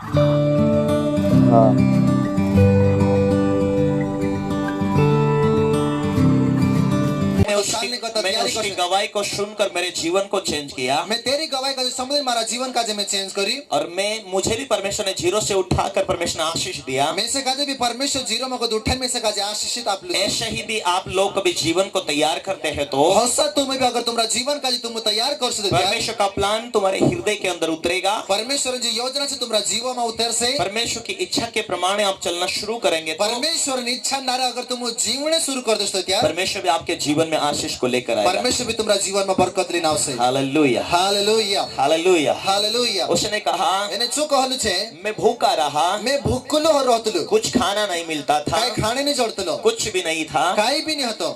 हाँ। मैंने उसकी गवाही को सुनकर मेरे जीवन को चेंज किया। मैं तेरी गवाही का जो समझ मारा जीवन का जो मैं चेंज करी और मुझे भी परमेश्वर ने जीरो से उठाकर परमेश्वर ने आशीष दिया। मैं से काजे भी परमेश्वर जीरो में को उठन में से काजे आशीषित आप लोग। ऐसे ही भी आप लोग कभी जीवन को तैयार करते हैं तो हौसला तुम्हें भी अगर तुम्हारा जीवन का तुम तैयार कर सकते परमेश्वर का प्लान तुम्हारे हृदय के अंदर उतरेगा। परमेश्वर जी योजना से तुम्हारा जीवन में उतर से परमेश्वर की इच्छा के प्रमाण आप चलना शुरू करेंगे तो परमेश्वर ने इच्छा नारा अगर तुम जीवन शुरू कर दो तो परमेश्वर भी आपके जीवन में आशीष को लेकर आएगा। परमेश्वर भी तुम्हारा जीवन में बरकत लेना आवश्य। Hallelujah hallelujah hallelujah hallelujah. उसने कहा એને શું કહલું છે मैं भूखा रहा, मैं भूखलो रहतलो कुछ खाना नहीं मिलता था, કાઈ ખાણે નહીં જડતલો कुछ भी नहीं था કાઈ भी नहीं હતો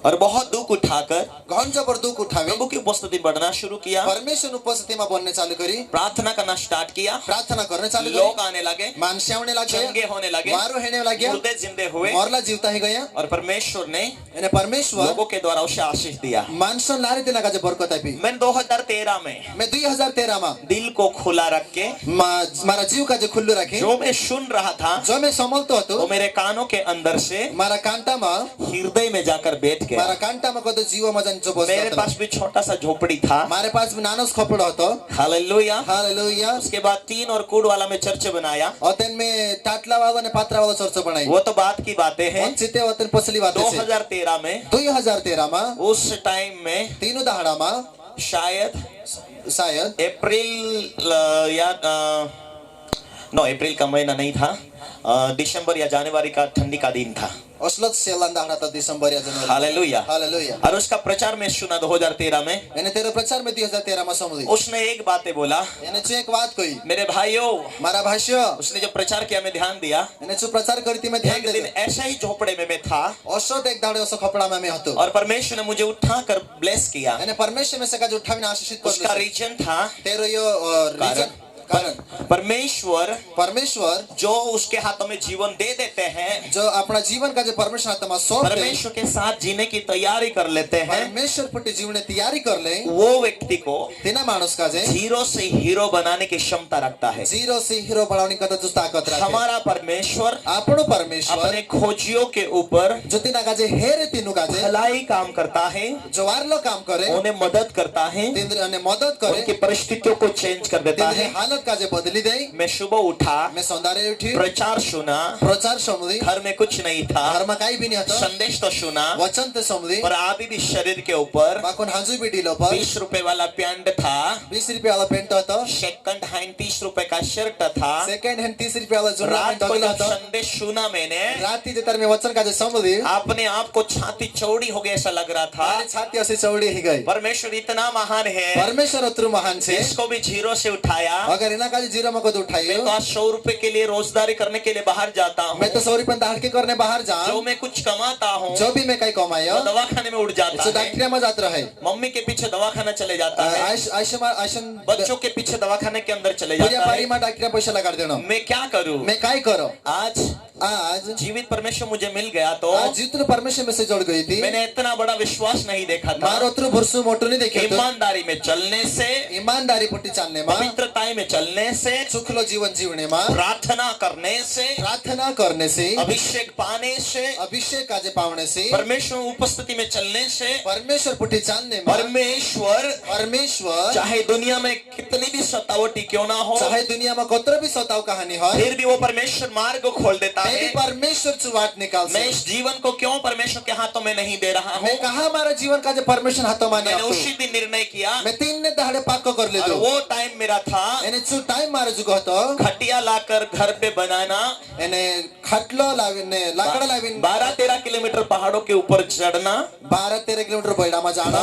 और बहुत दुख उठाकर ઘણ જબર दुख उठावे प्रभु की उपस्थिति बढ़ना शुरू किया। परमेश्वर उपस्थिति में बनने चालू करी प्रार्थना करना स्टार्ट किया। प्रार्थना करने चालू करी लोग आने लगे, मानसे आने लगे चंगे होने लगे, मारो हेने लगे मुर्दे जिंदे हुए मरला जीवता ही गया और परमेश्वर ने એને परमेश्वर लोगों के द्वारा उसे आशीष दिया। मानसों लारी देना का जो बरकत आपी मैंने 2013 में मैं 2013 में दिल को खुला रख के मारा जीव का जो खुल्लू रखे जो मैं सुन रहा था जो मैं संभलतो હતો वो मेरे कानों के अंदर से मारा कांटा में हृदय में जाकर बैठ गया। मारा कांटा में तो जीव मजन जो बस मेरे पास भी छोटा सा झोपड़ी था। हमारे पास भी नानस खोपड़ो હતો हालेलुया हालेलुया। उसके बाद 3 और कूड़ वाला में चर्च बनाया। औतन में टाटला वाला ने पात्रा वाला चर्च बनाई वो तो बात की बातें हैं। चिते औतन पसली बातें 2013 में 2013 में उस टाइम में तीनों दहाड़ा में शायद शायद या अप्रैल का महीना नहीं था, दिसंबर या जनवरी का ठंडी का दिन था। असलत सेलन दहाड़ा था दिसंबर या जनवरी। Hallelujah hallelujah. और उसका प्रचार में सुना 2013 में। मैंने तेरे प्रचार में 2013 में समझी उसने एक बात बोला, मैंने जो एक बात कही मेरे भाइयों मारा भाष्य उसने जो प्रचार किया मैं ध्यान दिया। मैंने जो प्रचार करती मैं ध्यान एक दिन ऐसा ही झोपड़े में मैं था औसत एक दाड़े औसत कपड़ा में मैं हतो और परमेश्वर ने मुझे उठाकर ब्लेस किया। मैंने परमेश्वर में से का जो उठाविना आशीषित कर उसका रीजन था तेरो यो रीजन परमेश्वर जो उसके हाथों में जीवन दे देते हैं, जो अपना जीवन का जो परमेश्वर हाथ में सौंप परमेश्वर के साथ जीने की तैयारी कर लेते हैं, परमेश्वर पुटी जीवन तैयारी कर ले वो व्यक्ति को तेना मानुस का जे जीरो से हीरो बनाने की क्षमता रखता है। जीरो से हीरो बनाने का जो ताकत रखता है हमारा परमेश्वर आपनो परमेश्वर अपने खोजियों के ऊपर जो तीना का जे हेरे तीनों का जे भलाई काम करता है, जो वारलो काम करे उन्हें मदद करता है, उन्हें मदद करे, उनकी परिस्थितियों को चेंज कर देता है। हालत का जे बदली दे। मैं सुबह उठा, मैं सौंदर्य उठी, प्रचार सुना, प्रचार समझी, घर में कुछ नहीं था, घर में काई भी नहीं था, संदेश तो सुना, वचन तो समझी, पर अभी भी शरीर के ऊपर बाकुन हाजू भी डीलो पर 20 रुपए वाला पैंट था, 20 रुपए वाला पैंट था, सेकंड हैंड 30 रुपए का शर्ट था, सेकंड हैंड 30 रुपए वाला जो रात को जब संदेश सुना मैंने, रात ही जतर में वचन का जो समझी, अपने आप को छाती चौड़ी हो गई ऐसा लग रहा था। छाती ऐसे चौड़ी ही गई। परमेश्वर इतना महान है, परमेश्वर उतरू महान है, इसको भी जीरो से उठाया। अगर इना का जीरो में को उठाई मैं तो 100 रुपए के लिए रोजगारी करने के लिए बाहर जाता हूँ। मैं तो 100 रुपए दाढ़ के करने बाहर जाऊँ, जो मैं कुछ कमाता हूँ, जो भी मैं कहीं कमाया, तो दवाखाने में उड़ जाता है, डॉक्टर में जाता रहे, मम्मी के पीछे दवाखाना चले जाता है, बच्चों के पीछे दवाखाने के अंदर चले जाता है। डॉक्टर पैसा लगा देना। मैं क्या करूँ? मैं काय करो? आज जीवित परमेश्वर मुझे मिल गया तो जितने परमेश्वर में से जुड़ गई थी, मैंने इतना बड़ा विश्वास नहीं देखा था। मारो उतरू भरसू मोटू नहीं देखे। ईमानदारी में चलने से, ईमानदारी पुटी चलने में, पवित्रताई में चलने से, सुखलो जीवन जीवने में, प्रार्थना करने से, अभिषेक पाने से, अभिषेक काजे पावने से, परमेश्वर उपस्थिति में चलने से, परमेश्वर पुटी चलने में, परमेश्वर चाहे दुनिया में कितनी भी सतावटी क्यों ना हो, चाहे दुनिया में कोतरा भी सताव कहानी हो, फिर भी वो परमेश्वर मार्ग खोल देता है। परमेश्वर चुवाट निकाल। मैं इस जीवन को क्यों परमेश्वर के हाथों में नहीं दे रहा हूँ? मैं कहा हमारा जीवन का जो परमेश्वर हाथों में मैंने उसी दिन निर्णय किया, मैं 3 ने दहाड़े पाको कर ले दो। वो टाइम मेरा था, एने जो टाइम मारे जुगो तो खटिया लाकर घर पे बनाना, एने खटलो लाविने लाकड़ा लाविन 12-13 किलोमीटर पहाड़ों के ऊपर चढ़ना, 12-13 किलोमीटर बैठा में जाना,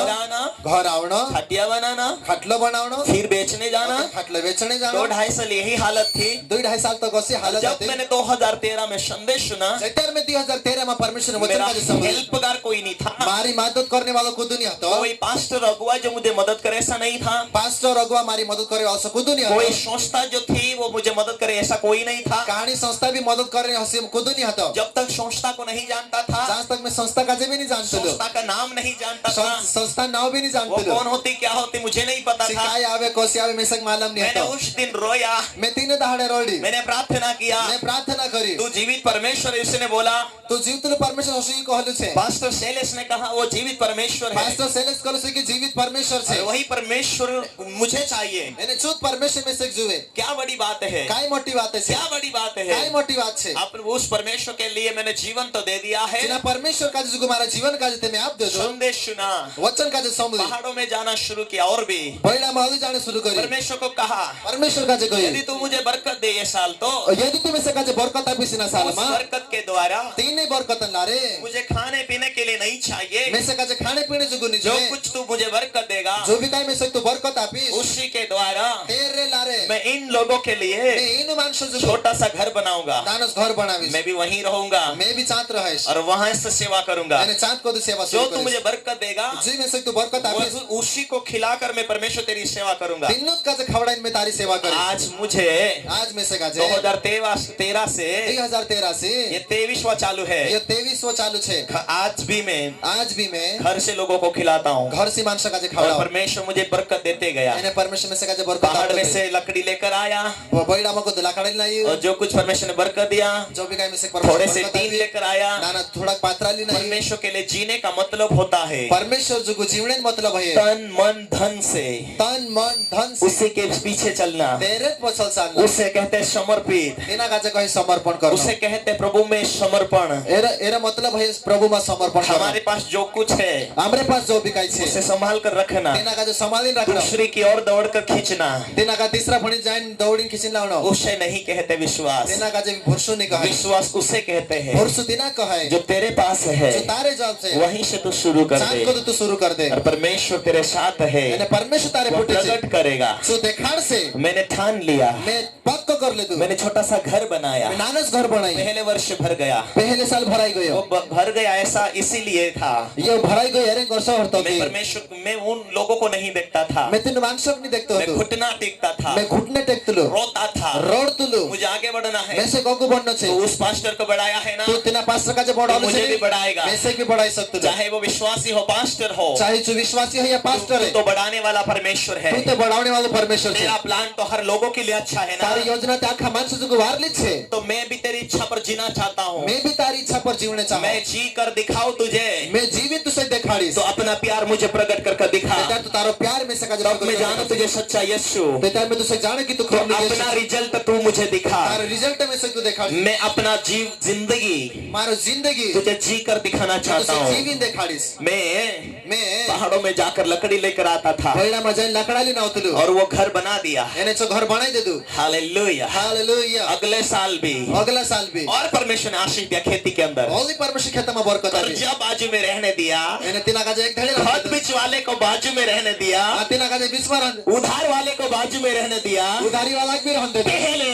घर आवना, खटिया बनाना, खटलो बनावना, फिर बेचने जाना, खटलो बेचने जाना। 2-2.5 साल यही हालत थी। 2-2.5 साल तक ऐसी हालत जब मैंने 2013 में संदेश सुना, जैतर में 2013 में परमेश्वर ने वचन का जो हेल्पगार कोई नहीं था, मारी मदद करने वाला खुद नहीं था। कोई पास्टर अगुआ जो मुझे मदद करे ऐसा नहीं था। पास्टर अगुआ मारी मदद करे ऐसा खुद नहीं था। कोई संस्था जो थी वो मुझे मदद करे ऐसा कोई नहीं था। कहानी संस्था भी मदत कर रहे हसी खुद नहीं हतो जब तक संस्था को नहीं जानता था, जहाँ तक मैं संस्था का भी नहीं जानते लो संस्था का नाम नहीं जानता था, संस्था नाम भी नहीं वो जानते लो कौन होती क्या होती मुझे नहीं पता था। सिखाई आवे कोसी आवे मैं सक मालूम नहीं मैंने हतो उस दिन रोया, मैं 3 दहाड़े रोडी मैंने प्रार्थना किया, मैं प्रार्थना करी तू जीवित परमेश्वर है। उसने बोला, तो जीवित परमेश्वर हसी कहलु छे। पास्टर सेलेस ने कहा वो जीवित परमेश्वर है, पास्टर सेलेस कहलु छे कि जीवित परमेश्वर छे और वही परमेश्वर मुझे चाहिए। एने चुत परमेश्वर में से जुए क्या बड़ी बात है, काय मोटी बात है, क्या बड़ी बात है। काय मोटी बात छे। अपने उस परमेश्वर के लिए मैंने जीवन तो दे दिया है। जिना परमेश्वर का जो हमारा जीवन का जते में आप दे दो संदेश सुना, वचन का जो समझ पहाड़ों में जाना शुरू किया और भी बड़ा महल जाने शुरू करी। परमेश्वर को कहा, परमेश्वर का जो कही यदि तू मुझे बरकत दे ये साल तो यदि तुम इसे का जो बरकत आपसी ना साल उस में बरकत के द्वारा तीन ही बरकत लारे मुझे खाने पीने के लिए नहीं चाहिए। में से का जो खाने पीने जो गुनी जो कुछ तू मुझे बरकत देगा, जो भी काय में से तू बरकत आपी उसी के द्वारा तेरे लारे मैं इन लोगों के लिए मैं इन मानसो जो छोटा सा घर बनाऊंगा, दानस घर बनावी मैं भी वहीं रहूंगा मैं भी चाहत रहेस और वहां से सेवा करूंगा। मैंने चाहत को तो सेवा जो शुरू तू करी मुझे बरकत देगा, जी में से तू बरकत आपी उसी को खिलाकर मैं परमेश्वर तेरी सेवा करूंगा। दिनुत का जो खवड़ा में तारी सेवा करी। आज मुझे आज में से का जे 2013 से 2013 से ये 23वां चालू है। ये 23वां चालू छे। आज भी मैं घर से लोगों को खिलाता हूँ, घर से मानस का जे और खवड़ा परमेश्वर मुझे बरकत देते गया। मैंने परमेश्वर में से का जे बरकत पहाड़ में से लकड़ी लेकर आया, वो बइड़ा मको दुला खड़े नहीं और जो कुछ परमेश्वर ने बरकत दिया, जो भी काय में से थोड़े से तीन लेकर आया। ना थोड़ा पात्राली नहीं। परमेश्वर के लिए जीने का मतलब होता है परमेश्वर जो को जीवने मतलब है तन मन धन से, तन मन धन से उसी के पीछे चलना, तेरे पछल चलना। उसे कहते हैं समर्पित, बिना का जे कहीं समर्पण करना। उसे कहते हैं प्रभु में समर्पण। एरा मतलब है प्रभु में समर्पण करना। हमारे पास जो कुछ है हमारे पास जो भी काय छे उसे संभाल कर रखना, बिना का जो संभालिन रखना। दूसरे की ओर दौड़ कर खींचना, बिना का तीसरा फणी जाइन दौड़िन खिचिन लाउना। उसे नहीं कहते विश्वास। बिना का जे भरसु नहीं कहे विश्वास उसे कहते हैं भरसु दिना कहे जो तेरे पास है, जो तारे जॉब से वहीं से तू शुरू कर चांद दे, को तू शुरू कर दे। और परमेश्वर तेरे साथ है, मैंने परमेश्वर तारे वो फुटे छे प्रकट करेगा। सो देखाड़ से मैंने ठान लिया, मैं पक्का कर ले तू। मैंने छोटा सा घर बनाया, मैं नानस घर बनाई। पहले वर्ष भर गया, पहले साल भराई गयो। वो भर गया ऐसा इसीलिए था ये भराई गयो अरे वर्षा हरतो मैं परमेश्वर में उन लोगों को नहीं देखता था, मैं तीन मानसक नहीं देखतो मैं तू। घुटना टेकता था, मैं घुटने टेकतलो रोता था, रोड तुलु मुझे आगे बढ़ना है। मैं से कोको बननो छे तो उस पास्टर को बढ़ाया है ना, तू तिना पास्टर का जे बढ़ालो मुझे छे भी बढ़ाएगा। मैं से भी बढ़ाई सकतो। चाहे वो विश्वासी हो पास्टर हो, चाहे जो विश्वासी है या पास्टर है तो बढ़ाने वाला परमेश्वर है। तू तो बढ़ाने वाला परमेश्वर छे। तेरा प्लान तो हर लोगों के लिए अच्छा है ना, तारी योजना ते आखा मानस जो वार ली छे। तो मैं भी तेरी इच्छा पर जीना चाहता हूँ। मैं भी तारी इच्छा पर जीवने चाहूं। मैं जी कर दिखाऊं तुझे, मैं जीवित तुझे दिखाड़ीस तो अपना प्यार मुझे प्रकट कर दिखा। बेटा तू तारो प्यार में से का तब मैं जानू तुझे सच्चा यीशु, बेटा मैं तुझे जाने की तू तो अपना रिजल्ट तू मुझे दिखा। तारे रिजल्ट में से तू दिखाड़ी। मैं अपना जिंदगी मारो जिंदगी तुझे जी कर दिखाना चाहता हूँ। जीवित दिखाड़ीस। मैं पहाड़ों में जाकर लकड़ी लेकर आता था, बइड़ा मजा लकड़ाली ना उतलू और वो घर बना दिया। एने जो घर बनाई दे तू। Hallelujah, hallelujah. अगले साल भी, अगला साल भी और परमेश्वर ने आशीष दिया खेती के अंदर। ओली परमेश्वर खेत में बरकत आई। कर्जा बाजू में रहने दिया, एने तिना का जे एक धड़े हाथ बीच वाले को बाजू में रहने दिया, तिना का जे बिस्मरण उधार वाले को बाजू में रहने दिया, उधारी वाला भी रहन दे। पहले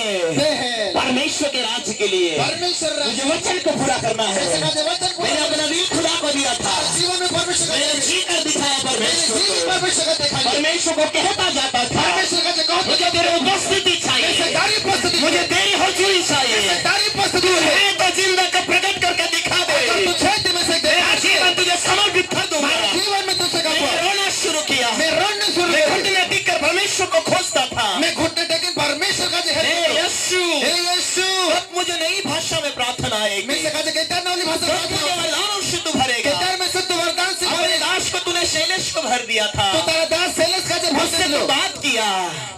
परमेश्वर के राज्य के लिए परमेश्वर मुझे वचन को पूरा करना है। मैंने अपना दिल खुदा को दिया था, जीवन में परमेश्वर मैंने जी कर दिखाया परमेश्वर को। परमेश्वर का दिखाई। परमेश्वर को कहता जाता था, परमेश्वर का जो मुझे तेरी उपस्थिति चाहिए, तारी उपस्थिति मुझे तेरी हुजूरी चाहिए। तारी उपस्थिति है तो जिंदा को प्रकट करके दिखा दे, तू छेद में से मेरा जीवन तुझे समर्पित कर दूंगा। जीवन में तुझसे का मैंने रोना शुरू किया, मैं रोने शुरू मैं घुटने टिक कर परमेश्वर को खोजता था। मैं घुटने टेकिन परमेश्वर का जो हे है यीशु, हे यीशु अब मुझे नई भाषा में प्रार्थना आएगी। मैं से का जो कहता ना वाली भाषा अब मुझे वरदानों से तू भरेगा। कहता मैं शुद्ध वरदान से अपने भरे। दास को तूने शैलेश को भर दिया था, तो तेरा दास सेलेस का जो उससे भर तू दे बात किया,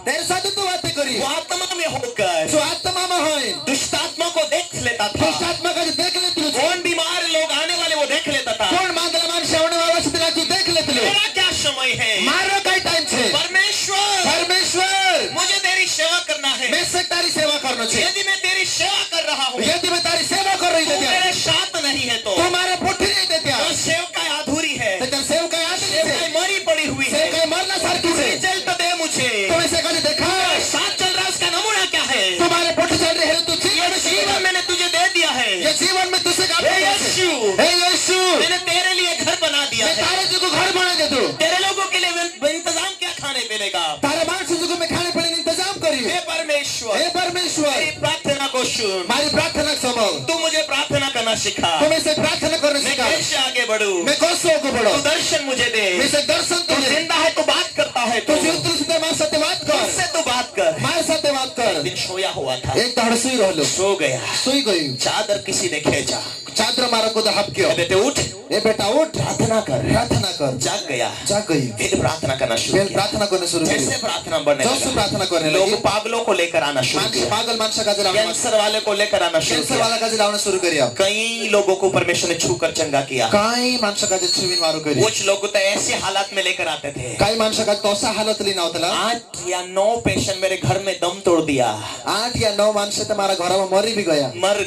तेरे साथ तू बातें करी वो आत्मा में होकर जो आत्मा में है दुष्ट आत्मा को देख लेता था। दुष्ट आत्मा का जो देख ले तू कौन बीमार लोग आने वाले वो देख लेता था। कौन मांदला मान श्रवण वाला से तेरा तू देख ले तू मेरा क्या समय है, मारो का टाइम छे परमेश्वर मुझे तेरी सेवा करना है। मैं से तारी सेवा करना छे। यदि मैं तेरी सेवा कर रहा हूँ, यदि मैं तारी सेवा कर रही तू हूं मेरे साथ नहीं है तो तुम्हारे पुट्ठी नहीं देते तो सेवका अधूरी है, तेरे सेवका याद नहीं सेवका मरी पड़ी हुई है। सेवका मरना सार तू से रिजल्ट दे मुझे, तो ऐसे का देखा साथ चल रहा उसका नमूना क्या है। तुम्हारे पुट्ठी चल रहे हैं तू ठीक ये है जीवन मैंने तुझे दे दिया है, परमेश्वर हे परमेश्वर मेरी प्रार्थना को सुन, मारी प्रार्थना संभाल, तू मुझे प्रार्थना करना सिखा, तुम इसे प्रार्थना करने मैं सिखा, कैसे आगे बढ़ूं, मैं कैसे आगे बढ़ूं, तू दर्शन मुझे दे, मैं से दर्शन तू तुझे, जिंदा है, तू बात करता है, तू जीवित से मार साथे बात कर, मुझसे तू बात कर। मार साथे बात कर। एक दिन सोया हुआ था, एक दाड़ सुई रहलो, सो गया, सुई गई, चादर किसी ने खींचा, चादर मारा को हपक्यो, बेटे उठ, ए बेटा उठ, प्रार्थना कर, प्रार्थना कर। जाग गया, जाग गई, फिर प्रार्थना करना शुरू फिर किया, प्रार्थना करने शुरू की, जैसे प्रार्थना बढ़ने जैसे लगा, प्रार्थना करने लोग लगी, पागलों को लेकर आना शुरू मानस किया, पागल मानस का जलावना, कैंसर वाले को लेकर आना शुरू कैंसर किया, वाला का जलावना शुरू करिया, कई लोगों को परमेश्वर ने छूकर चंगा किया। काई मानस का छुविन मारो करी, कुछ लोग तो ऐसे हालात में लेकर आते थे, काई मानस का तोसा हालत ली नावतला, 8 या 9 पेशेंट मेरे घर में दम तोड़ दिया, 8 या 9 मानस तुम्हारा घर में मरी भी गया, मर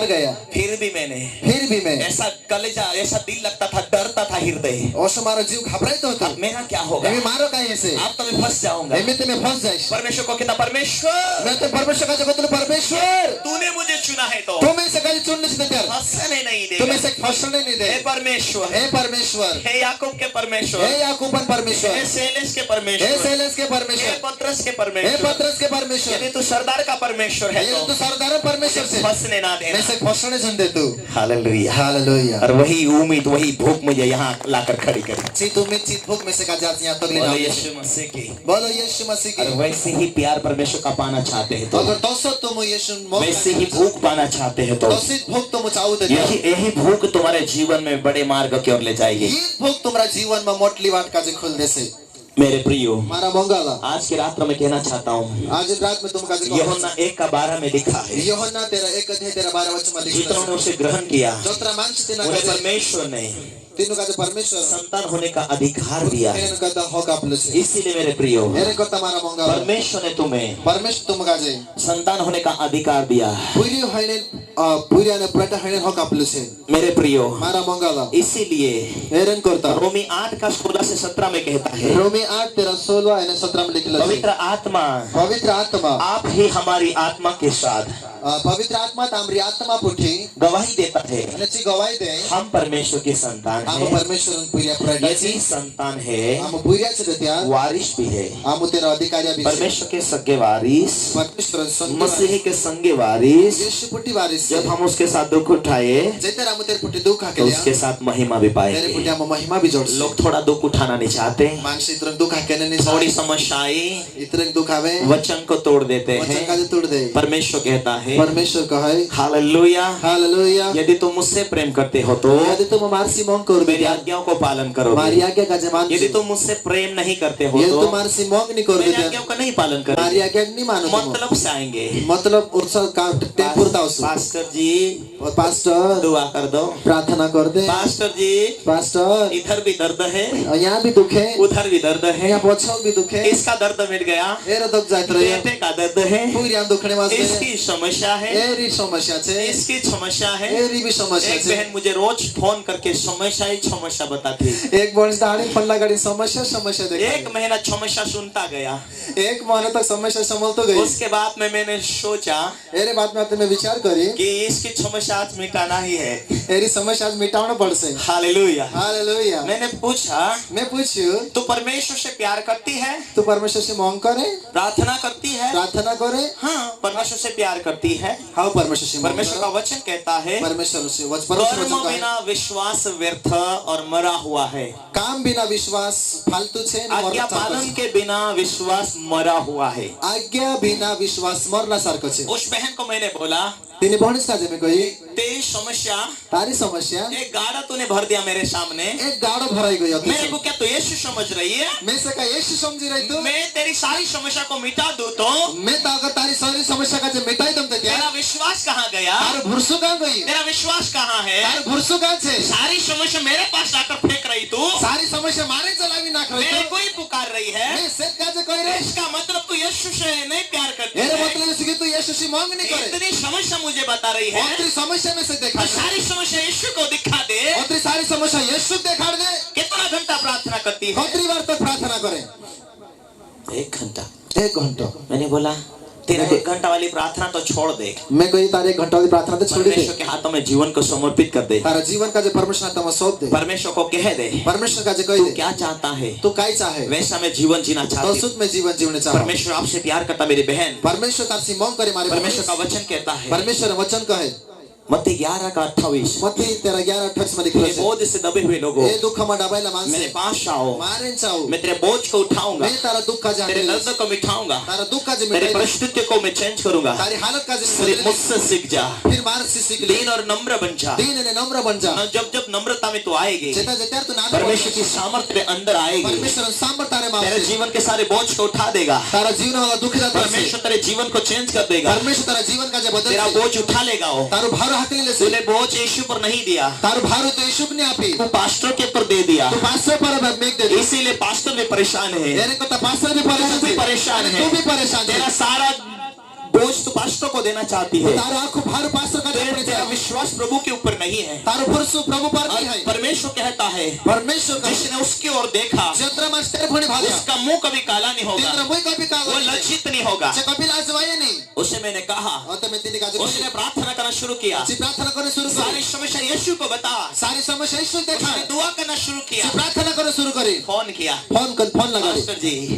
गया, फिर भी मैं ऐसा कलेजा, ऐसा दिल लगता था, डरता था हृदय, और हमारा जीव घबराइत होता, अब मेरा क्या होगा, एमी मारो काई ऐसे, आप तो मैं फंस जाऊंगा, एमी ते में फंस जाइस, परमेश्वर को कहता, परमेश्वर मैं तो परमेश्वर का जगत परमेश्वर, तूने मुझे चुना है तो तुम इसे कभी चुनने से तैयार, फंसने नहीं तुम देगा, इसे फंसने नहीं दे, हे परमेश्वर, हे परमेश्वर, हे याकूब के परमेश्वर, हे याकूबन परमेश्वर, हे सेलेस के हे परमेश्वर, सेलेस के हे परमेश्वर, पतरस के हे परमेश्वर, पतरस के परमेश्वर, यदि तू सरदार का परमेश्वर है ये तो तो सरदार परमेश्वर से फंसने ना मैं देना। से फंसने जन दे तू, हालेलुया, हालेलुया। और वही उम्मीद, वही भूख मुझे यहाँ लाकर खड़ी करी। चित उम्मीद चित भूख में से का जात यहाँ तक बोलो लेना, यीशु मसीह की, बोलो यीशु मसीह और की, वैसे ही प्यार परमेश्वर का पाना चाहते हैं तो, अगर तोसो तुम यीशु मोह, वैसे ही भूख पाना चाहते हैं तो, तोसित भूख तुम चाहो तो यही भूख तुम्हारे जीवन में बड़े मार्ग की ओर ले जाएगी। ये भूख तुम्हारा जीवन में मोटली वाट का जे खुल दे से। मेरे प्रियो, मारा मंगला, आज की रात में मैं कहना चाहता हूँ, आज रात में तुम का जे यूहन्ना 1:12 में लिखा है, यूहन्ना 13:12 वचन में लिखा जितनों ने है, उसे ग्रहण किया जोत्रा मानस तिना उन्हें का परमेश्वर ने तीनों का जे परमेश्वर संतान होने का अधिकार दिया है। तेन का दा हक आपले से, इसीलिए मेरे प्रियो, एरे को तमारा मंगला, परमेश्वर ने तुम्हें परमेश्वर तुम का जे संतान होने का अधिकार दिया। पूरी हने पूरी ने प्रटा हने हक आपले से, मेरे प्रियो, मारा मंगला, इसीलिए एरन करता रोमी 8:16 से 17 में कहता है, रोमी 8:13-16 एने 17 में लिखला है, पवित्र आत्मा पवित्र आत्मा आप ही हमारी आत्मा के साथ पवित्र आत्मा तामरी आत्मा पुठी गवाही देता है, नची गवाही दे, हम परमेश्वर के संतान हम हैं। परमेश्वर पूरी प्रटा यदि संतान है, हम पूरी से त्या वारिस भी है, हम तेरा अधिकारी भी परमेश्वर के सगे वारिस, परमेश्वर संत मसीह के संगे वारिस। यीशु पुटी वारिस, जब हम उसके साथ दुख उठाए जेते हम तेरे पुटी दुख तो हाके उसके साथ महिमा भी तेरे पाएंगे। पुटी हम महिमा भी जोड़। लोग थोड़ा दुख उठाना नहीं चाहते, मानसिक तरह दुख हाके नहीं, थोड़ी समस्या आई इतने दुख आवे वचन को तोड़ देते वचन हैं। का जे तोड़ दे, परमेश्वर कहता है, परमेश्वर कहे हालेलुया, हालेलुया, यदि तुम मुझसे प्रेम करते हो तो यदि तुम मारसी मोंग कर मेरी दे, आज्ञाओं को पालन करोगे। मारी आज्ञा का जमान, यदि तुम मुझसे प्रेम नहीं करते हो ये तो तुम मारसी मोंग नहीं कर मेरी दे, आज्ञाओं का नहीं पालन मारी करोगे, आज्ञा नहीं मानो तुम, मतलब से आएंगे। मतलब उत्सव का टेम्पुरता उसको, पास्टर जी और पास्टर दुआ कर दो, प्रार्थना कर दे, पास्टर जी पास्टर इधर भी दर्द है, और यहाँ भी दुख है, उधर भी दर्द है, यहाँ पछाऊ भी दुख है, इसका दर्द मिट गया, एरो दुख जात रहे, बेटे का दर्द है, पूरी हम दुखने वास्ते, इसकी समस्या है, एरी समस्या छे, इसकी समस्या है। एरी भी समस्या एक छे, बहन मुझे रोज फोन करके समस्या ही समस्या बताती, एक वर्ष दाढ़ी फल्ला गाड़ी समस्या समस्या देख, एक महीना समस्या सुनता गया, एक महीना तक समस्या संभल तो गई। उसके बाद में मैंने सोचा एरे बात में आपने विचार करी कि इसकी समस्या आज मिटाना ही है। एरी समस्या आज मिटाना पड़से। हालेलुया। हालेलुया। मैंने पूछा, मैं पूछू तू परमेश्वर से प्यार करती है, तू परमेश्वर से मांग करे, प्रार्थना करती है? प्रार्थना करे, हाँ, परमेश्वर से प्यार करती है। हाँ परमेश्वर से मांग परमेश्वर का वचन कहता है, परमेश्वर से कर्म बिना विश्वास व्यर्थ और मरा हुआ है। काम बिना विश्वास फालतू छे, आज्ञा पालन के बिना विश्वास मरा हुआ है। आज्ञा बिना विश्वास मरना सारखं छे। उस बहन को मैंने बोला, तिने भणीस काजे में कही, तेरी समस्या, तारी समस्या एक गाड़ा तूने भर दिया मेरे सामने, एक गाड़ो भराई गई होती मेरे को क्या तू यीशु समझ रही है? मैं से का यीशु समझी रही तू, मैं तेरी सारी समस्या को मिटा दूं तो मैं तो अगर तारी सारी समस्या का जे मिटाई दम ते तेरा विश्वास कहाँ गया? तार भुरसु कहाँ गई, तेरा विश्वास कहाँ है? तार भुरसु कहाँ छे, सारी समस्या मेरे पास आकर फेंक रही तू, सारी समस्या मारे चलावी नाख रही मेरे तू, को ही पुकार रही है। मैं सेठ का जे कही रे, इसका मतलब तू यीशु से नहीं प्यार करती मेरे है। मतलब इसकी तू यीशु से मांग नहीं करे, इतनी समस्या मुझे बता रही है, तेरी समस्या में से देखा तो सारी समस्या यीशु को दिखा दे। और तेरी सारी समस्या यीशु देखा दे, कितना घंटा प्रार्थना करती है? कितनी बार तक प्रार्थना करे, 1 घंटा। 1 घंटा। मैंने बोला तेरा 1 घंटा वाली प्रार्थना तो छोड़ दे, मैं कोई तारे 1 घंटा वाली प्रार्थना तो छोड़ दे, परमेश्वर के हाथों में जीवन को समर्पित कर दे, तारा जीवन का जो परमेश्वर हाथ में सौंप दे, परमेश्वर को कह दे, परमेश्वर का जो कह तू दे क्या चाहता है, तू काय चाहे वैसा मैं जीवन जीना तो चाहती हूँ। सुध में जीवन जीवने चाहे। परमेश्वर आपसे प्यार करता मेरी बहन, परमेश्वर तार सी मांग करे मारे, परमेश्वर का वचन कहता है, परमेश्वर वचन कहे मत्ती 11:28, मत्ती 13:28 में लिखा मेरे है, बोझ से दबे हुए लोगों ए दुख में डबाइला मेरे मानसे पास आओ, मारे चाहो, मैं तेरे बोझ को उठाऊंगा, मैं तारा दुख का तेरे जाने, दर्द को मिटाऊंगा, तारा दुख का जो तेरे मिटाई, परिस्थिति को मैं चेंज करूंगा, तारी हालत का जो सिर्फ मुझसे सीख जा, फिर मार से सीख ले, दीन और नम्र बन जा। दीन ने नम्र बन जा, जब जब नम्रता में तू आएगी, जेता जेता तू नाम परमेश्वर की सामर्थ्य तेरे अंदर आएगी, परमेश्वर सामर्थ तारे तेरे मार जीवन के सारे बोझ को उठा देगा, तारा जीवन वाला दुख जाता है, परमेश्वर तेरे जीवन को चेंज कर देगा, परमेश्वर तारा जीवन का जो बदल तेरा दे, बोझ उठा लेगा वो। तारो भार हाकली ले से, तूने बोझ यीशु पर नहीं दिया, तारो भार तो यीशु ने आपी, तू पास्टर के ऊपर दे दिया, तू पास्टर पर अब मेक दे, इसीलिए पास्टर भी परेशान है, यानी को पास्टर भी तू भी परेशान है, तू भी परेशान तेरा है, सारा बोझ तू पास्टर को देना चाहती है, तारा आंखों भार पास्टर का तेरा विश्वास प्रभु के ऊपर नहीं है, तारो पुरुष प्रभु पर नहीं है, परमेश्वर कहता है परमेश्वर का जिसने उसकी ओर देखा जत्रा मास्टर भणी भागा, उसका मुंह कभी काला नहीं तेरा होगा, मुंह कभी काला वो लज्जित नहीं होगा। से कभी लाजवाए नहीं, उसे मैंने कहा, और तो मैं तेरी का जो उसने प्रार्थना करना शुरू किया, प्रार्थना करना शुरू कर, सारी समस्या यीशु को बता, सारी समस्या यीशु देखा, उसने दुआ करना शुरू किया, प्रार्थना करना शुरू करी, फोन किया, फोन लगा,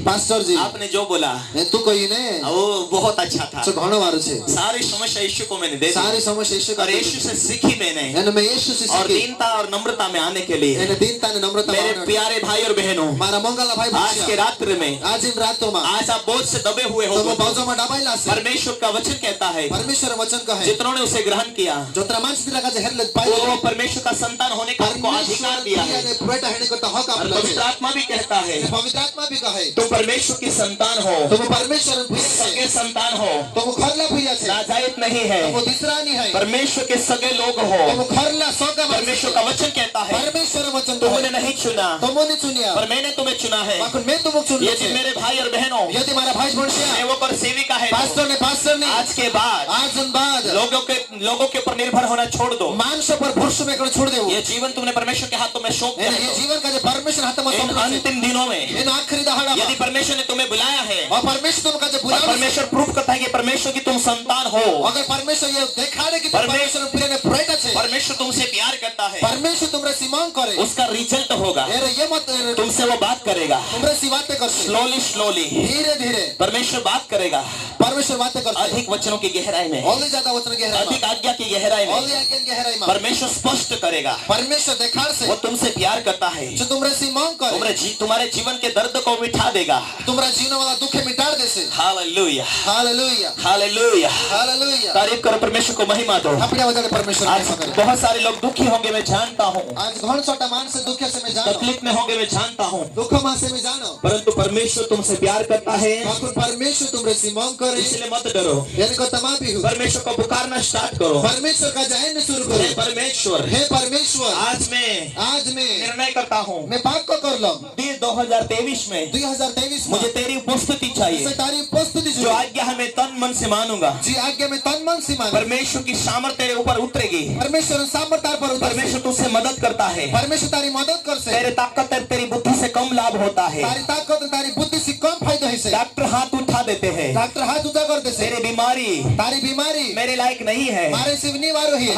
पास्टर जी आपने जो बोला तू कही ने वो बहुत अच्छा था, तो घणो वारो छे, सारी समस्या यीशु को मैंने दे दी, सारी समस्या यीशु और यीशु से सीखी मैंने, एने मैं यीशु से और सीखी, दीनता और नम्रता में आने के लिए एने दीनता ने नम्रता मेरे में, प्यारे भाई और बहनों, मारा मंगला भाई आज के रात्रि में, आज इन रातों में, आज आप बोझ से दबे हुए हो, तो वो बाजू में डबाइला से, परमेश्वर का वचन कहता है, परमेश्वर वचन का है, जितनों ने उसे ग्रहण किया जो त्रमांश दिला का जहर लग पाए, वो परमेश्वर का संतान होने का आपको अधिकार दिया है, ने बेटा होने को तो हक और आपको पवित्र आत्मा भी कहता है पवित्र आत्मा भी कहे, तुम परमेश्वर की संतान हो, तुम परमेश्वर सगे संतान हो, तुम खरला फिरिया छे, नाजायज नहीं है, वो तीसरा नहीं है, परमेश्वर के सगे लोग हो, तुम खरला सोगा, परमेश्वर का वचन कहता है परमेश्वर वचन तुमने नहीं चुना तुमने चुनिया, पर मैंने तुम्हें चुना है। मैं तुमको चुन लिया, यदि मेरे भाई और बहनों, यदि हमारा भाई बहन सेवक और सेविका है, पास्टर ने आज के बाद लोगों के ऊपर निर्भर होना छोड़ दो, मानसों पर भरोसा में छोड़ दे, ये जीवन तुमने परमेश्वर के हाथों में सौंप दिया ये है। जीवन का जो परमेश्वर हाथ में इन सौंपा है, अंतिम दिनों में इन आखिरी दहाड़ा में, यदि परमेश्वर ने तुम्हें बुलाया है और परमेश्वर तुमका जो और बुलाया, परमेश्वर प्रूफ करता है कि परमेश्वर की तुम संतान हो, अगर परमेश्वर ये दिखाड़े कि परमेश्वर प्रिय ने बेटा छे, परमेश्वर तुमसे प्यार करता है, परमेश्वर तुमरे सीमांग करे, उसका रिजल्ट होगा, ये मत तुमसे वो बात करेगा, तुमरे सी बातें कर, स्लोली धीरे धीरे परमेश्वर बात करेगा, परमेश्वर बातें कर, अधिक वचनों की गहराई में, और ज्यादा वचन गहराई में, अधिक आज्ञा की गहराई और में आज्ञा गहराई में परमेश्वर स्पष्ट करेगा, परमेश्वर दिखाड़ से वो तुमसे प्यार करता है, जो तुमरे सीमांग करे, तुम्हारे जीवन के दर्द को मिटा देगा, तुमरा जीवन वाला दुख मिटा दे से, हालेलुया हालेलुया हालेलुया हालेलुया, तारीफ करो, परमेश्वर को महिमा दो। अपने वजह परमेश्वर आज बहुत सारे लोग दुखी होंगे, मैं जानता हूँ, आज घण छोटा मान से दुख से मैं जानो, तकलीफ में होंगे, मैं जानता हूँ, दुख मान से मैं जानो, परंतु परमेश्वर तुमसे प्यार करता है, परमेश्वर तुमरे सीमांग करे, इसलिए मत डरो, यानी को तमाम भी हो, परमेश्वर को पुकारना स्टार्ट करो, परमेश्वर का जान शुरू करो, हे परमेश्वर, हे परमेश्वर, आज मैं निर्णय करता हूँ, मैं पाप को कर लो, 2023 में 2023 मुझे तेरी उपस्थिति चाहिए, तारी उपस्थिति जो आज्ञा है मैं तन मन से मानूंगा, जी आज्ञा में तन मन से मान, परमेश्वर की सामर्थ तेरे ऊपर उतरेगी, परमेश्वर सामर्थ्य पर उतर, परमेश्वर तुझसे मदद करता है, परमेश्वर तारी मदद कर से, तेरे ताकत तेरी बुद्धि से कम लाभ होता है, तारी ताकत तारी बुद्धि से कम फायदा है से, डॉक्टर हाथ उठा देते हैं, डॉक्टर हाथ उठा कर देते, तेरी बीमारी तारी बीमारी मेरे लायक नहीं है, मारे सिवनी वारो है,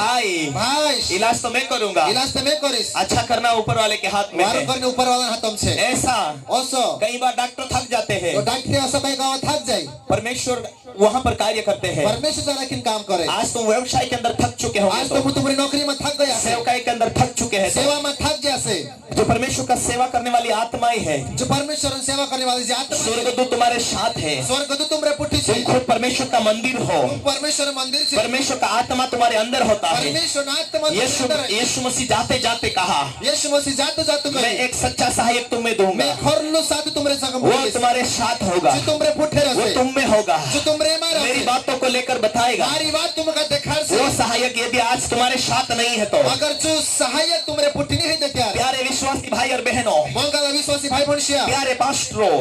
भाई इलाज तो मैं करूंगा, इलाज तो मैं करिस, अच्छा करना ऊपर वाले के हाथ में है, करने ऊपर वाला हाथ हम से, ऐसा ओसो कई बार डॉक्टर थक जाते हैं, तो डॉक्टर ऐसा कई गांव थक जाए, परमेश्वर वहाँ पर कार्य करते हैं, परमेश्वर लेकिन काम करे, आज तुम व्यवसाय के अंदर थक चुके हो, आज तो तुम्हारी नौकरी में थक गया, सेवकाई के अंदर थक चुके हैं, सेवा में थक गया से, जो परमेश्वर का सेवा करने वाली आत्माएं है, जो परमेश्वर सेवा करने वाली आत्मा, स्वर्गदूत तुम्हारे साथ है, स्वर्गदूत तुम्हारे पुट्ठी तुम खुद परमेश्वर का मंदिर हो, परमेश्वर मंदिर से, परमेश्वर का आत्मा तुम्हारे अंदर होता है, परमेश्वर आत्मा यीशु मसीह जाते जाते कहा, यीशु मसीह जाते जाते मैं एक सच्चा सहायक तुम्हें दूंगा, मैं खरलो साथ तुम्हारे संग, वो तुम्हारे साथ होगा, जो तुम्हारे पुट्ठे रहे, वो तुम में होगा, जो तुम्हारे मारा, मेरी बातों को लेकर बताएगा, मेरी बात तुमका दिखा से, वो सहायक यदि आज तुम्हारे साथ नहीं है तो, अगर जो सहायक तुम्हारे पुट्ठी नहीं है देते, प्यारे विश्वासी भाई और बहनों, मंगला विश्वासी भाई बहनिया, प्यारे पास्टरों,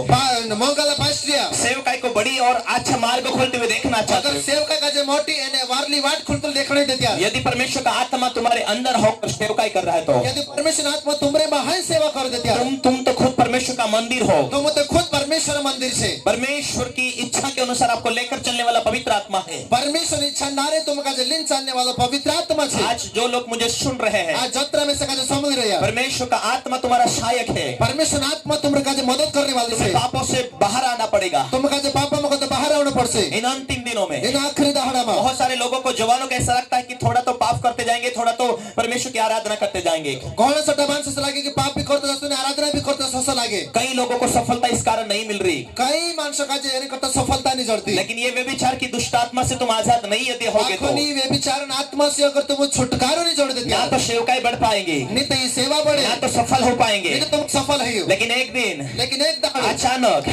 मंगला पास्टरिया, सेवकाई को बड़ी और अच्छा मार्ग खोलते हुए देखना चाहते अगर सेवका का जो मोटी एने वारली वाट खुलकर देखने देते, यदि परमेश्वर का आत्मा तुम्हारे अंदर होकर सेवकाई कर रहा है तो, यदि परमेश्वर आत्मा तुम्हारे में सेवा कर देते, तुम तो खुद परमेश्वर का मंदिर हो, तुम तो खुद परमेश्वर मंदिर से, परमेश्वर की इच्छा के अनुसार आपको लेकर चलने वाला आत्मा है। परमेश्वर छाननारे तुमका जे लिन छानने वाला पवित्र आत्मा छे। आज जो लोग मुझे सुन रहे हैं, आज जत्रा में से का जो समझ रहे हैं, परमेश्वर का आत्मा तुम्हारा सहायक है। परमेश्वर आत्मा तुमरे का जे मदद करने वाली तुम्हें छे। पापों से बाहर आना पड़ेगा। तुमका जे पापा मको तो बाहर आना पड़से। इन अंतिम दिनों में, इन आखिरी दहाड़ा में बहुत सारे लोगों को, जवानों को ऐसा लगता है कि थोड़ा तो पाप करते जाएंगे, थोड़ा तो परमेश्वर की आराधना करते जाएंगे। कौन सटा मानस से लागे कि पाप भी करते जाते ने आराधना भी करते ससा लागे। कई लोगों को सफलता इस कारण नहीं मिल रही। कई मानस का जे एने करता सफलता नहीं जड़ती। लेकिन ये व्यभिचार की दुष्ट आत्मा से तुम आजाद नहीं यदि होगे तो, आखोनी व्यभिचारण आत्मा से अगर तुम छुटकारा नहीं जोड़ देते, ना तो सेवकाई बढ़ पाएंगे, नहीं तो ये सेवा बढ़े, ना तो सफल हो पाएंगे। नहीं तो तुम सफल है। लेकिन एक दिन, लेकिन एक दहाड़े अचानक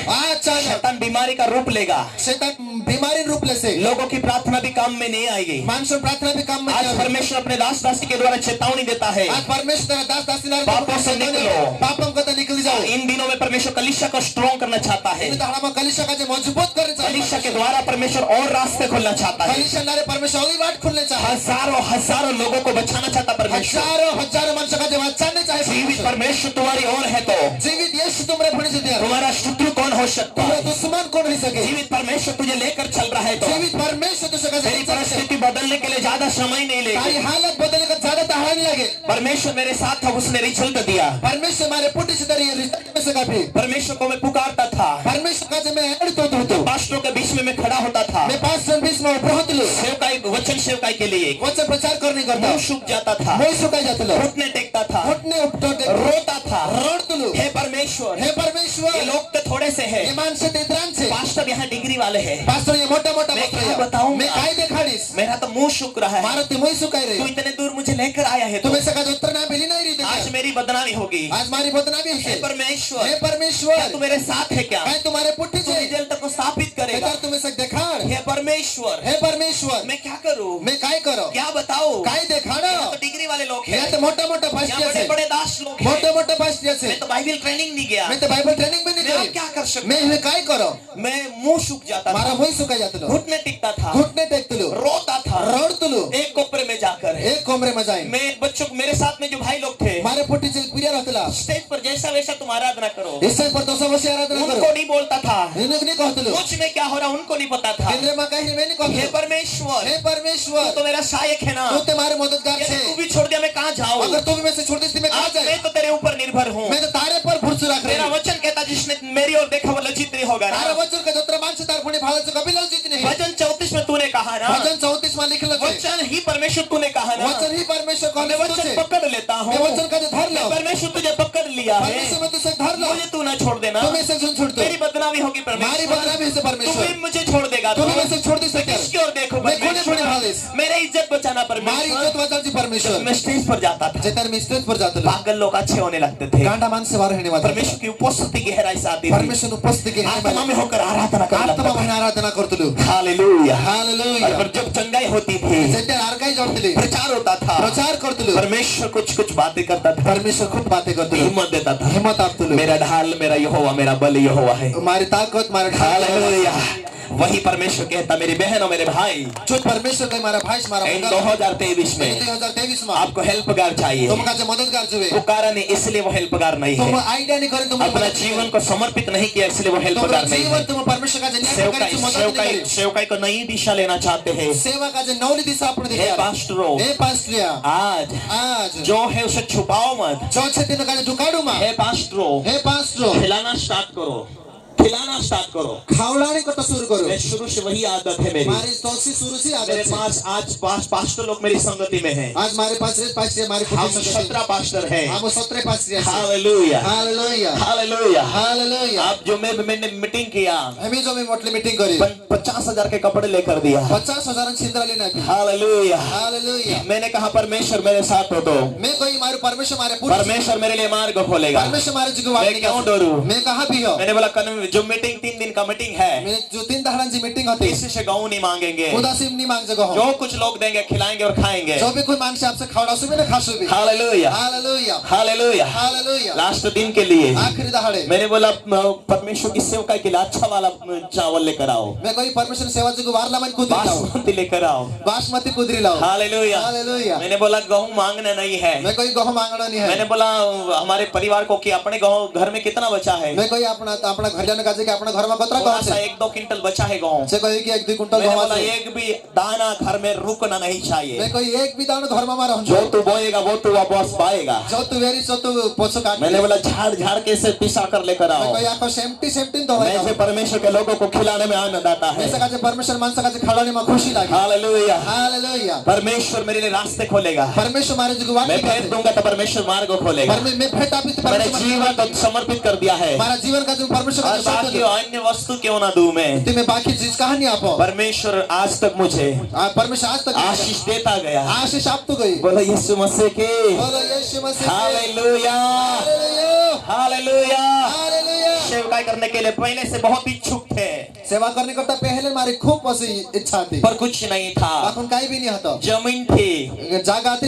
शैतान बीमारी का रूप लेगा। शैतान बीमारी रूप ले से लोगों की प्रार्थना भी काम में नहीं आएगी। मानसों प्रार्थना भी काम में आज नहीं परमेश्वर अपने दास दासी के द्वारा चेतावनी देता है, आज परमेश्वर तेरा दास दासी नारे पापों से निकलो। पापों को तो निकल जाओ। इन दिनों में परमेश्वर कलीसिया को स्ट्रॉन्ग करना चाहता है। इन दहाड़ा में कलीसिया का जो मजबूत करने चाहिए, कलीसिया के द्वारा परमेश्वर और रास्ते खोलना चाहता है। कलीसिया नारे परमेश्वर और वाट खुलने चाहिए। हजारों हजारों लोगों को बचाना चाहता परमेश्वर। हजारों मनुष्य का जवाब चाहने चाहिए। जीवित परमेश्वर तुम्हारी ओर है तो जीवित यीशु तुम्हारे भणी से दिया। तुम्हारा शत्रु कौन हो सकता तुम्हारा है? दुश्मन कौन नहीं सके। जीवित परमेश्वर तुझे लेकर चल रहा है तो जीवित परमेश्वर तुझे तेरी परिस्थिति बदलने के लिए ज्यादा समय नहीं तारी लेगी। हालत बदलने का ज्यादा दहाड़ नहीं लगे। परमेश्वर मेरे साथ था, उसने रिजल्ट दिया। परमेश्वर हमारे पुटी से दरी रिश्ते में से काफी। परमेश्वर को मैं पुकारता था, परमेश्वर का जब मैं ऐड तो पास्टरों के बीच में मैं खड़ा होता था, मैं 520 में बहुत लोग सेवकाई वचन सेवकाई के लिए वचन प्रचार करने करता मुंह सूख जाता था, मुंह सुखाई जाते लोग घुटने टेकता था, घुटने उठते रोता था, रोते लोग। हे परमेश्वर, हे परमेश्वर, ये लोग तो थोड़े से है, ये मान से तेतरान से पास्टर यहाँ डिग्री वाले हैं, पास्टर ये मोटा मोटा मैं क्या बताऊं? मैं काय देखाड़ीस मेरा तो मुंह सूख रहा है। मारो ते मुंह सुखाई तू रही। इतने दूर मुझे लेकर आया है तो तुम्हें सका उत्तर ना मिली नहीं रही आज मेरी बदनामी होगी। आज हमारी बदनामी हे है। परमेश्वर, हे परमेश्वर, क्या तू मेरे साथ है क्या? मैं तुम्हारे पुट्ठी तू से रिजल्ट को स्थापित करेगा। बेकार तुम्हें सक देखाड़। हे परमेश्वर, हे परमेश्वर, मैं क्या करूं? मैं काय करो क्या बताऊं? काय देखाड़ो। यहाँ तो डिग्री वाले लोग यहाँ हैं, तो मोटा मोटा यहाँ फास्टिया बड़े से बड़े दास लोग हैं, मोटे मोटे फास्टिया से मैं तो बाइबल ट्रेनिंग नहीं गया, मैं तो बाइबल ट्रेनिंग भी नहीं मैं अब करी। क्या कर सकता? मैं काय करो। मैं मुंह सूख जाता मारा था, मुंह सुखाई जाते लोग घुटने टिकता था, घुटने टेकते लोग रोता था, रोड़ते लोग एक कोपरे में जाकर। एक कमरे में जाए। मैं बच्चों, मेरे साथ में जो भाई लोग थे, मारे पुट्ठी से प्रिय रहतला स्टेज पर जैसा वैसा तुम आराधना करो, इससे पर 200 वर्ष आराधना उनको करो। नहीं बोलता था, इन्हें नहीं कहते लोग मुझ में क्या हो रहा उनको नहीं पता था। केंद्र में कहीं मैं नहीं हे कहते। परमेश्वर, हे तू परमेश्वर, तो मेरा सहायक है ना, तू तुम्हारे मददगार यदि छे। तू भी छोड़ दिया मैं कहाँ जाऊँ? अगर तू भी मैं से छोड़ देती मैं कहाँ आज जाए। मैं तो तेरे ऊपर निर्भर हूँ। मैं तो तारे पर भरोसा रख रही तेरा हूँ। वचन कहता जिसने मेरी ओर देखा वो लज्जित नहीं होगा तारा ना। वचन का जोत्रा मान से तार पुणे भाला से कभी ललचित नहीं। वचन 34 में तूने कहा ना, वचन 34 में लिखल है। वचन ही परमेश्वर तूने कहा ना, वचन ही परमेश्वर को मैं वचन पकड़ लेता हूँ। मैं वचन का जो धर लो। परमेश्वर तुझे पकड़ लिया है, परमेश्वर में तुझे धर लो। मुझे तू ना छोड़ देना। तुम इसे छोड़ दो। मेरी बदनामी होगी मारी परमेश्वर, बदनामी से तू परमेश्वर। भी मुझे छोड़ देगा तुम तो इसे छोड़ दे सके। किसकी ओर देखो मैं कोने परमेश्वर? कोने भालिस। मेरे इज्जत बचाना मारी परमेश्वर। इज्जत बचाल जी परमेश्वर। मैं स्टेज पर जाता था, जेतर में स्टेज पर जाते लोग पागल लोग अच्छे होने लगते थे, गांडा मान से बाहर रहने वाले। परमेश्वर की उपस्थिति गहराई से आती थी, परमेश्वर उपस्थिति के आत्मा में होकर आराधना करने आत्मा लगता में आराधना करते लोग। था। Hallelujah, hallelujah. और जब चंगाई होती थी, जेतर आरकाई जोड़ते लोग प्रचार होता था, प्रचार करते लोग। परमेश्वर कुछ कुछ बातें करता था, परमेश्वर खुद बातें करते लोग हिम्मत देता था। हिम्मत आपते लोग। मेरा ढाल, मेरा यहोवा, मेरा बल यहोवा है। हमारी ताकत हमारा ढाल हालेलुया। वही परमेश्वर कहता मेरी बहन और मेरे भाई, जो परमेश्वर का हमारा भाई हमारा इन मंगल 2023 में 2023 में आपको हेल्पगार चाहिए। तुमका जो मददगार जो है पुकारा नहीं इसलिए वो हेल्पगार नहीं तुम है, आइडिया नहीं करे तुम अपना जीवन को समर्पित नहीं किया इसलिए वो तुम्हारा हेल्पगार नहीं जीवन है। तुम परमेश्वर का जन्य करे सेवकाई तुम मदद सेवकाई नहीं सेवकाई को नई दिशा लेना चाहते हैं। सेवा का जो नौली दिशा अपने हे दिया पास्टरों, हे पास्टरिया आज आज जो है उसे छुपाओ मत। जो छे दिन का जुकाड़ू मा हे पास्टरों, हे पास्टरो खिलाना स्टार्ट करो, खिलाना स्टार्ट करो। खावलाने को तो शुरू करो। मैं शुरू से वही आदत है मेरी। हमारी तोसी शुरू से मेरे आदत है। पास आज पास्टर लोग मेरी संगति में हैं। आज हमारे पास रे पास्टर हमारे हम पुत्र 17 पास्टर हैं। हम 17 पास्टर हैं। Hallelujah, hallelujah hallelujah, hallelujah. आप जो मैंने मीटिंग किया, हमें जो मैं मोटली मीटिंग करी 50,000 के कपड़े लेकर दिया। 50,000 छिंदरा लेना की। Hallelujah, hallelujah. मैंने कहा परमेश्वर मेरे साथ हो तो मैं कोई मारू परमेश्वर हमारे पुत्र परमेश्वर मेरे लिए मार्ग खोलेगा। परमेश्वर हमारे जुगवाड़ मैं क्यों डरूं? मैं कहाँ भी हो। मैंने बोला जो मीटिंग 3 दिन का मीटिंग है, मैं जो 3 दहाड़न जी मीटिंग होती किसी से गऊ नहीं मांगेंगे। उदासीन नहीं मांग जगह हो। जो कुछ लोग देंगे खिलाएंगे और खाएंगे। जो भी कोई मान से आपसे खावड़ा सुबह ना खासु भी। Hallelujah, hallelujah hallelujah, hallelujah. Last दिन के लिए आखिरी दहाड़े मैंने बोला परमेश्वर की सेवकाई के लिए अच्छा वाला चावल लेकर आओ, मैं कोई परमेश्वर सेवा जी को वारला मन कुदरी लाओ, बासमती लेकर आओ। बासमती कुदरी लाओ। Hallelujah, hallelujah. मैंने बोला गेहूं मांगना नहीं है। मैं कोई गहू मांगना नहीं है। मैंने बोला हमारे परिवार को कि अपने गेहूं घर में कितना बचा है। मैं कोई अपना अपना घर जाने ସେମାନେ କାजे कि अपना घर में कतरा थोड़ा गहूँ सा छे 1-2 क्विंटल बचा है गेहूं। से कहे कि 1-2 कुंटल मैंने गहूँ बोला छे एक भी दाना घर में रुकना नहीं चाहिए। मैं कोई एक भी दाना घर में मारा जो तू बोएगा वो तू वापस पाएगा। जो तू वेरी सो तू पोछो काट मैंने बोला झाड़ झाड़ के इसे पिसा कर लेकर मैं आओ। कोई आको सेम्टी तो मैं से परमेश्वर के लोगों को खिलाने में आनंद आता है। ऐसा काजे परमेश्वर माणसा काजे खड़ाने में खुशी लागे हालेलुया। हालेलुया परमेश्वर मेरे लिए रास्ते खोलेगा। परमेश्वर मारे जो वाट मैं फेर दूंगा तो परमेश्वर मार्ग को खोलेगा। मैं फेट आपी तो मैंने परमेश्वर जीवन को समर्पित कर दिया है। हमारा जीवन का जो परमेश्वर और का साथ बाकी अन्य वस्तु क्यों ना दूं मैं। तुम्हें बाकी चीज कहा नहीं आपो परमेश्वर आज तक मुझे परमेश्वर आज तक आशीष देता गया। आशीष आप तो गई बोलो यीशु मसीह की बोलो यीशु मसीह हालेलुया हालेलुया हालेलुया। हालेलुया सेवकाई करने के लिए पहले से बहुत इच्छुक थे सेवा करने को तो पहले हमारी खूब इच्छा थी पर कुछ नहीं था। अपन कहीं भी नहीं होता जमीन थी जगह थी